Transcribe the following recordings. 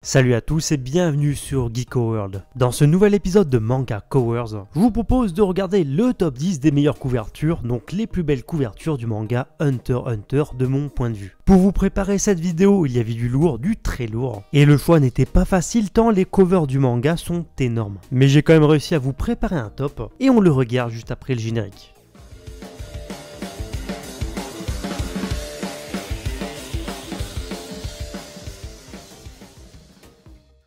Salut à tous et bienvenue sur Geeko World. Dans ce nouvel épisode de Manga Covers, je vous propose de regarder le top 10 des meilleures couvertures, donc les plus belles couvertures du manga Hunter x Hunter de mon point de vue. Pour vous préparer cette vidéo, il y avait du lourd, du très lourd, et le choix n'était pas facile tant les covers du manga sont énormes. Mais j'ai quand même réussi à vous préparer un top, et on le regarde juste après le générique.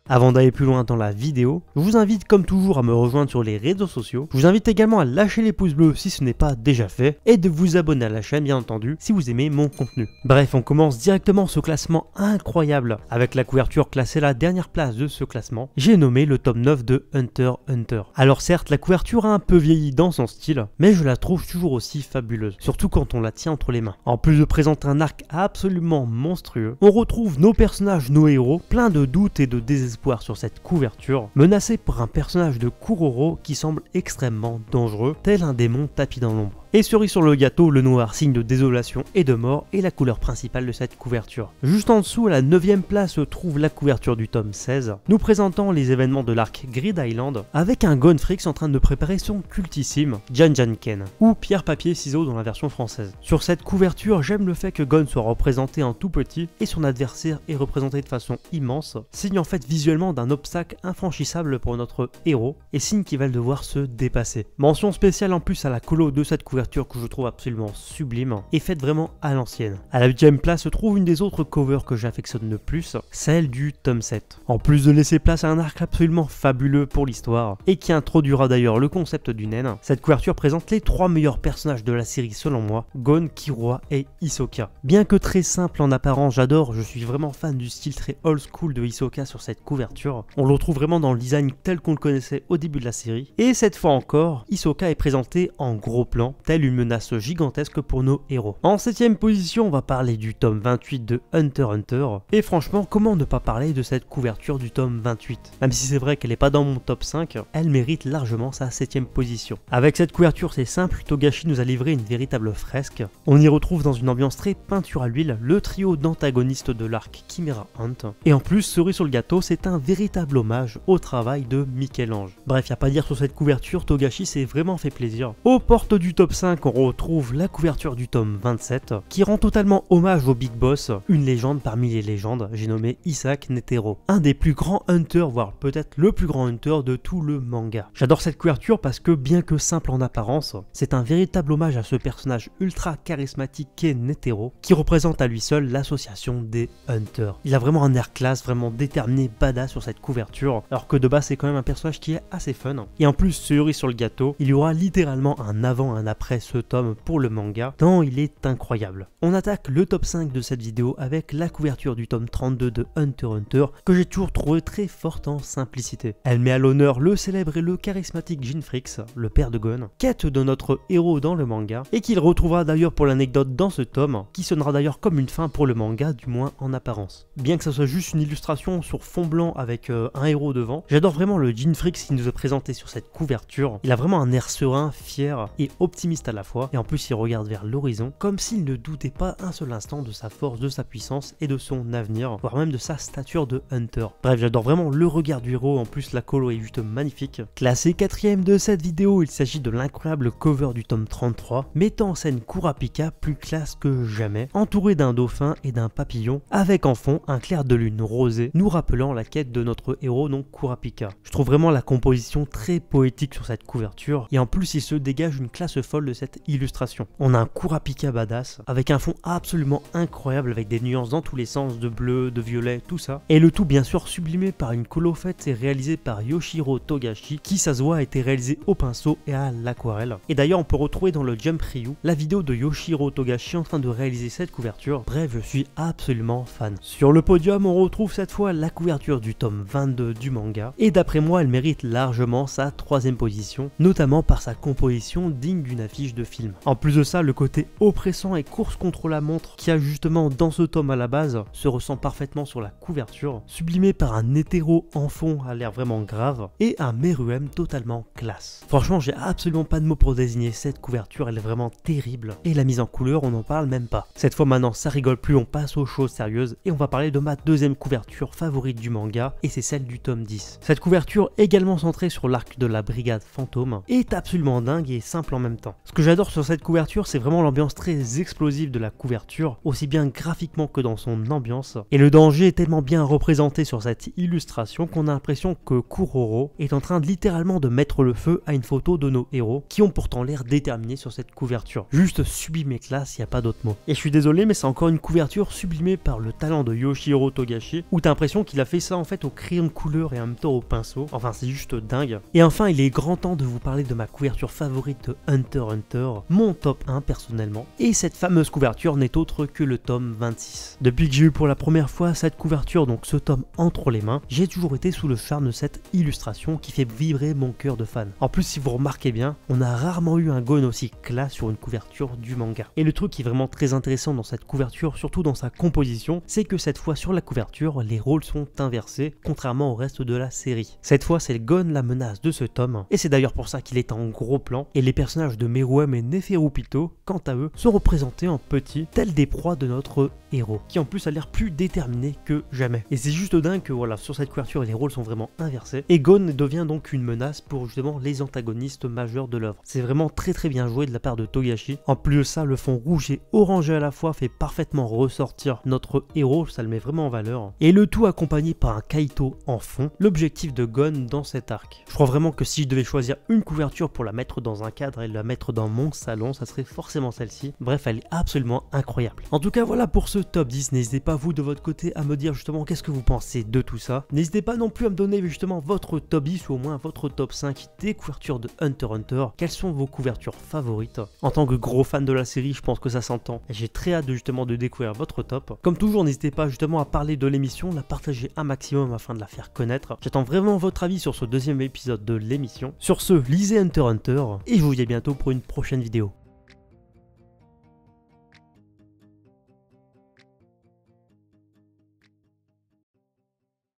Avant d'aller plus loin dans la vidéo, je vous invite comme toujours à me rejoindre sur les réseaux sociaux. Je vous invite également à lâcher les pouces bleus si ce n'est pas déjà fait et de vous abonner à la chaîne bien entendu si vous aimez mon contenu. Bref, on commence directement ce classement incroyable avec la couverture classée à la dernière place de ce classement. J'ai nommé le top 9 de Hunter x Hunter. Alors certes, la couverture a un peu vieilli dans son style, mais je la trouve toujours aussi fabuleuse, surtout quand on la tient entre les mains. En plus de présenter un arc absolument monstrueux, on retrouve nos personnages, nos héros, pleins de doutes et de désespoir sur cette couverture, menacé par un personnage de Kuroro qui semble extrêmement dangereux, tel un démon tapis dans l'ombre. Et cerise sur le gâteau, le noir signe de désolation et de mort est la couleur principale de cette couverture. Juste en dessous, à la 9ème place, se trouve la couverture du tome 16, nous présentant les événements de l'arc Grid Island, avec un Gonfrix en train de préparer son cultissime Janjanken, ou pierre papier ciseaux dans la version française. Sur cette couverture, j'aime le fait que Gon soit représenté en tout petit et son adversaire est représenté de façon immense, signe en fait visuellement d'un obstacle infranchissable pour notre héros, et signe qu'il va devoir se dépasser. Mention spéciale en plus à la colo de cette couverture que je trouve absolument sublime et faite vraiment à l'ancienne. À la 8ème place se trouve une des autres covers que j'affectionne le plus, celle du tome 7. En plus de laisser place à un arc absolument fabuleux pour l'histoire et qui introduira d'ailleurs le concept du naine, cette couverture présente les 3 meilleurs personnages de la série selon moi, Gon, Killua et Hisoka. Bien que très simple en apparence, j'adore, je suis vraiment fan du style très old school de Hisoka sur cette couverture. On le retrouve vraiment dans le design tel qu'on le connaissait au début de la série. Et cette fois encore, Hisoka est présenté en gros plan, telle une menace gigantesque pour nos héros. En 7ème position, on va parler du tome 28 de Hunter x Hunter. Et franchement, comment ne pas parler de cette couverture du tome 28? Même si c'est vrai qu'elle n'est pas dans mon top 5, elle mérite largement sa 7ème position. Avec cette couverture, c'est simple, Togashi nous a livré une véritable fresque. On y retrouve dans une ambiance très peinture à l'huile le trio d'antagonistes de l'arc Chimera Hunt. Et en plus, cerise sur le gâteau, c'est un véritable hommage au travail de Michel-Ange. Bref, y a pas à dire sur cette couverture, Togashi s'est vraiment fait plaisir. Aux portes du top 5, on retrouve la couverture du tome 27 qui rend totalement hommage au Big Boss, une légende parmi les légendes, j'ai nommé Isaac Netero, un des plus grands hunters, voire peut-être le plus grand hunter de tout le manga. J'adore cette couverture parce que bien que simple en apparence, c'est un véritable hommage à ce personnage ultra charismatique qu'est Netero, qui représente à lui seul l'association des hunters. Il a vraiment un air classe, vraiment déterminé, badass sur cette couverture, alors que de base c'est quand même un personnage qui est assez fun. Et en plus, cerise sur le gâteau, il y aura littéralement un avant et un après ce tome pour le manga, tant il est incroyable. On attaque le top 5 de cette vidéo avec la couverture du tome 32 de Hunter x Hunter, que j'ai toujours trouvé très forte en simplicité. Elle met à l'honneur le célèbre et le charismatique Ginfrix, le père de Gon, quête de notre héros dans le manga, et qu'il retrouvera d'ailleurs pour l'anecdote dans ce tome, qui sonnera d'ailleurs comme une fin pour le manga, du moins en apparence. Bien que ça soit juste une illustration sur fond blanc avec un héros devant, j'adore vraiment le Ginfrix qui nous est présenté sur cette couverture. Il a vraiment un air serein, fier et optimiste à la fois, et en plus il regarde vers l'horizon comme s'il ne doutait pas un seul instant de sa force, de sa puissance et de son avenir, voire même de sa stature de hunter. Bref, j'adore vraiment le regard du héros, en plus la colo est juste magnifique. Classé 4ème de cette vidéo, il s'agit de l'incroyable cover du tome 33, mettant en scène Kurapika plus classe que jamais, entouré d'un dauphin et d'un papillon, avec en fond un clair de lune rosé, nous rappelant la quête de notre héros, donc Kurapika. Je trouve vraiment la composition très poétique sur cette couverture, et en plus il se dégage une classe folle de cette illustration. On a un Kurapika badass avec un fond absolument incroyable avec des nuances dans tous les sens, de bleu, de violet, tout ça. Et le tout bien sûr sublimé par une colo faite et réalisée par Yoshiro Togashi qui, ça se voit, a été réalisé au pinceau et à l'aquarelle. Et d'ailleurs on peut retrouver dans le Jump Ryu la vidéo de Yoshiro Togashi en train de réaliser cette couverture. Bref, je suis absolument fan. Sur le podium on retrouve cette fois la couverture du tome 22 du manga, et d'après moi elle mérite largement sa 3ème position, notamment par sa composition digne d'une affiche d'affiche de film. En plus de ça, le côté oppressant et course contre la montre qu'il y a justement dans ce tome à la base se ressent parfaitement sur la couverture, sublimé par un hétéro en fond à l'air vraiment grave et un Meruem totalement classe. Franchement, j'ai absolument pas de mots pour désigner cette couverture, elle est vraiment terrible. Et la mise en couleur, on n'en parle même pas. Cette fois maintenant, ça rigole plus, on passe aux choses sérieuses et on va parler de ma deuxième couverture favorite du manga et c'est celle du tome 10. Cette couverture, également centrée sur l'arc de la brigade fantôme, est absolument dingue et simple en même temps. Ce que j'adore sur cette couverture, c'est vraiment l'ambiance très explosive de la couverture, aussi bien graphiquement que dans son ambiance. Et le danger est tellement bien représenté sur cette illustration qu'on a l'impression que Kuroro est en train de littéralement de mettre le feu à une photo de nos héros, qui ont pourtant l'air déterminés sur cette couverture. Juste sublime et classe, y a pas d'autre mot. Et je suis désolé, mais c'est encore une couverture sublimée par le talent de Yoshihiro Togashi, où t'as l'impression qu'il a fait ça en fait au crayon de couleur et en même temps au pinceau. Enfin, c'est juste dingue. Et enfin, il est grand temps de vous parler de ma couverture favorite de Hunter x Hunter, mon top 1 personnellement. Et cette fameuse couverture n'est autre que le tome 26. Depuis que j'ai eu pour la première fois cette couverture, donc ce tome entre les mains, j'ai toujours été sous le charme de cette illustration qui fait vibrer mon cœur de fan. En plus, si vous remarquez bien, on a rarement eu un Gon aussi classe sur une couverture du manga. Et le truc qui est vraiment très intéressant dans cette couverture, surtout dans sa composition, c'est que cette fois sur la couverture, les rôles sont inversés, contrairement au reste de la série. Cette fois, c'est Gon la menace de ce tome, et c'est d'ailleurs pour ça qu'il est en gros plan, et les personnages de Meruem et Neferupito, quant à eux, sont représentés en petit, tels des proies de notre héros, qui en plus a l'air plus déterminé que jamais. Et c'est juste dingue que voilà, sur cette couverture, les rôles sont vraiment inversés, et Gon devient donc une menace pour justement les antagonistes majeurs de l'œuvre. C'est vraiment très bien joué de la part de Togashi. En plus de ça, le fond rouge et orangé à la fois fait parfaitement ressortir notre héros, ça le met vraiment en valeur. Et le tout accompagné par un Kaito en fond, l'objectif de Gon dans cet arc. Je crois vraiment que si je devais choisir une couverture pour la mettre dans un cadre et la mettre dans mon salon, ça serait forcément celle-ci. Bref, elle est absolument incroyable. En tout cas, voilà pour ce top 10. N'hésitez pas vous de votre côté à me dire justement qu'est-ce que vous pensez de tout ça. N'hésitez pas non plus à me donner justement votre top 10 ou au moins votre top 5 des couvertures de Hunter x Hunter. Quelles sont vos couvertures favorites? En tant que gros fan de la série, je pense que ça s'entend. J'ai très hâte justement de découvrir votre top. Comme toujours, n'hésitez pas justement à parler de l'émission, la partager un maximum afin de la faire connaître. J'attends vraiment votre avis sur ce deuxième épisode de l'émission. Sur ce, lisez Hunter x Hunter et je vous dis à bientôt pour une prochaine vidéo.